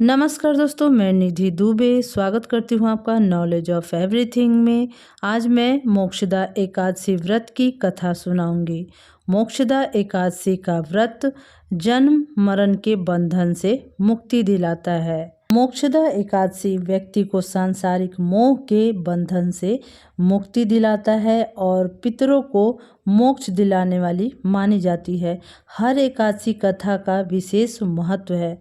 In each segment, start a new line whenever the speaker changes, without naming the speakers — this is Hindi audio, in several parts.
नमस्कार दोस्तों, मैं निधि दुबे स्वागत करती हूँ आपका नॉलेज ऑफ एवरीथिंग में। आज मैं मोक्षदा एकादशी व्रत की कथा सुनाऊंगी। मोक्षदा एकादशी का व्रत जन्म मरण के बंधन से मुक्ति दिलाता है। मोक्षदा एकादशी व्यक्ति को सांसारिक मोह के बंधन से मुक्ति दिलाता है और पितरों को मोक्ष दिलाने वाली मानी जाती है। हर एकादशी कथा का विशेष महत्व है।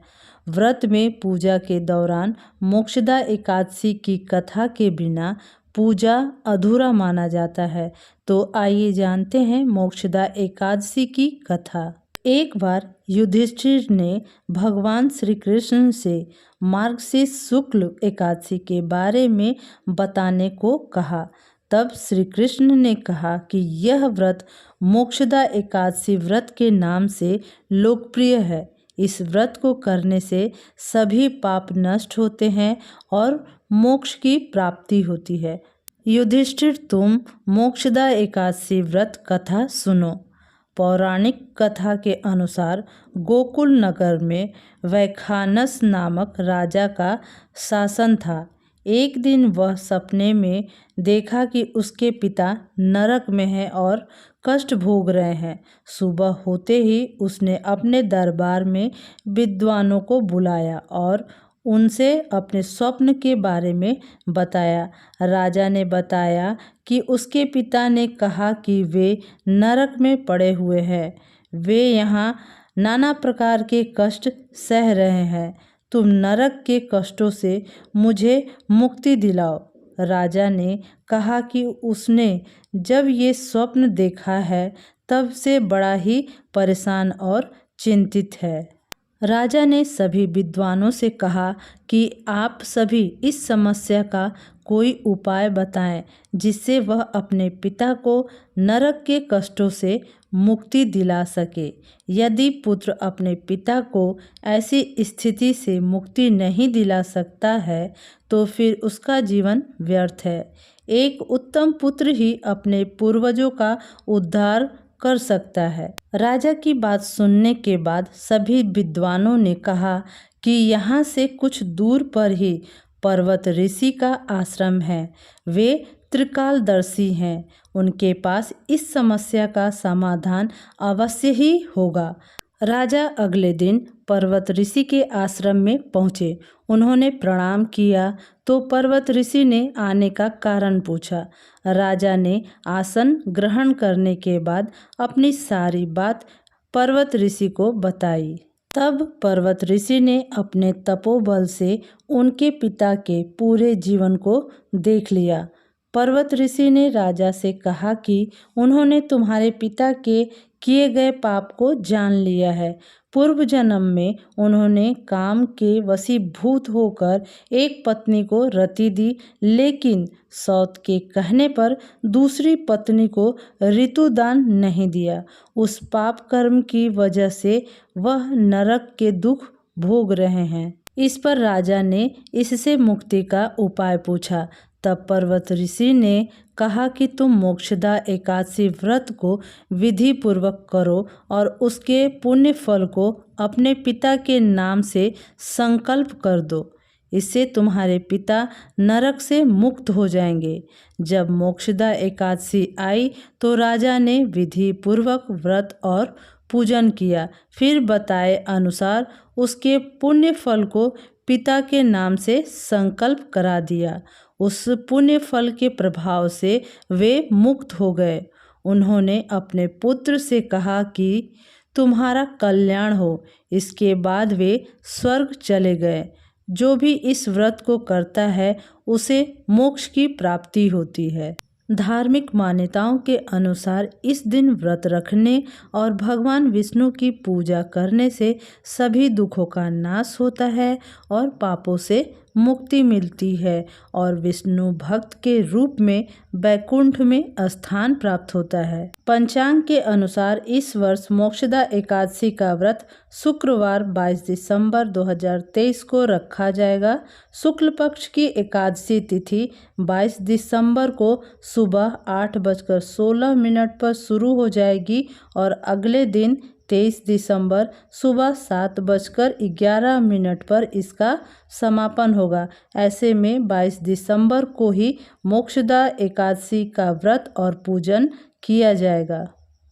व्रत में पूजा के दौरान मोक्षदा एकादशी की कथा के बिना पूजा अधूरा माना जाता है। तो आइए जानते हैं मोक्षदा एकादशी की कथा। एक बार युधिष्ठिर ने भगवान श्री कृष्ण से मार्गशीर्ष शुक्ल एकादशी के बारे में बताने को कहा। तब श्री कृष्ण ने कहा कि यह व्रत मोक्षदा एकादशी व्रत के नाम से लोकप्रिय है। इस व्रत को करने से सभी पाप नष्ट होते हैं और मोक्ष की प्राप्ति होती है। युधिष्ठिर, तुम मोक्षदा एकादशी व्रत कथा सुनो। पौराणिक कथा के अनुसार गोकुल नगर में वैखानस नामक राजा का शासन था। एक दिन वह सपने में देखा कि उसके पिता नरक में हैं और कष्ट भोग रहे हैं। सुबह होते ही उसने अपने दरबार में विद्वानों को बुलाया और उनसे अपने स्वप्न के बारे में बताया। राजा ने बताया कि उसके पिता ने कहा कि वे नरक में पड़े हुए हैं। वे यहाँ नाना प्रकार के कष्ट सह रहे हैं। तुम नरक के कष्टों से मुझे मुक्ति दिलाओ। राजा ने कहा कि उसने जब ये स्वप्न देखा है तब से बड़ा ही परेशान और चिंतित है। राजा ने सभी विद्वानों से कहा कि आप सभी इस समस्या का कोई उपाय बताएं जिससे वह अपने पिता को नरक के कष्टों से मुक्ति दिला सके। यदि पुत्र अपने पिता को ऐसी स्थिति से मुक्ति नहीं दिला सकता है तो फिर उसका जीवन व्यर्थ है। एक उत्तम पुत्र ही अपने पूर्वजों का उद्धार कर सकता है। राजा की बात सुनने के बाद सभी विद्वानों ने कहा कि यहाँ से कुछ दूर पर ही पर्वत ऋषि का आश्रम है। वे त्रिकालदर्शी हैं। उनके पास इस समस्या का समाधान अवश्य ही होगा। राजा अगले दिन पर्वत ऋषि के आश्रम में पहुँचे। उन्होंने प्रणाम किया तो पर्वत ऋषि ने आने का कारण पूछा। राजा ने आसन ग्रहण करने के बाद अपनी सारी बात पर्वत ऋषि को बताई। तब पर्वत ऋषि ने अपने तपोबल से उनके पिता के पूरे जीवन को देख लिया। पर्वत ऋषि ने राजा से कहा कि उन्होंने तुम्हारे पिता के किए गए पाप को जान लिया है। पूर्व जन्म में उन्होंने काम के वशीभूत होकर एक पत्नी को रति दी, लेकिन सौत के कहने पर दूसरी पत्नी को ऋतुदान नहीं दिया। उस पाप कर्म की वजह से वह नरक के दुख भोग रहे हैं। इस पर राजा ने इससे मुक्ति का उपाय पूछा। तब पर्वत ऋषि ने कहा कि तुम मोक्षदा एकादशी व्रत को विधि पूर्वक करो और उसके पुण्य फल को अपने पिता के नाम से संकल्प कर दो। इससे तुम्हारे पिता नरक से मुक्त हो जाएंगे। जब मोक्षदा एकादशी आई तो राजा ने विधि पूर्वक व्रत और पूजन किया। फिर बताए अनुसार उसके पुण्य फल को पिता के नाम से संकल्प करा दिया। उस पुण्य फल के प्रभाव से वे मुक्त हो गए। उन्होंने अपने पुत्र से कहा कि तुम्हारा कल्याण हो। इसके बाद वे स्वर्ग चले गए। जो भी इस व्रत को करता है उसे मोक्ष की प्राप्ति होती है। धार्मिक मान्यताओं के अनुसार इस दिन व्रत रखने और भगवान विष्णु की पूजा करने से सभी दुखों का नाश होता है और पापों से मुक्ति मिलती है और विष्णु भक्त के रूप में वैकुंठ में स्थान प्राप्त होता है। पंचांग के अनुसार इस वर्ष मोक्षदा एकादशी का व्रत शुक्रवार 22 दिसंबर 2023 को रखा जाएगा। शुक्ल पक्ष की एकादशी तिथि 22 दिसंबर को सुबह 8:16 पर शुरू हो जाएगी और अगले दिन 23 दिसंबर सुबह 7:11 पर इसका समापन होगा। ऐसे में 22 दिसंबर को ही मोक्षदा एकादशी का व्रत और पूजन किया जाएगा।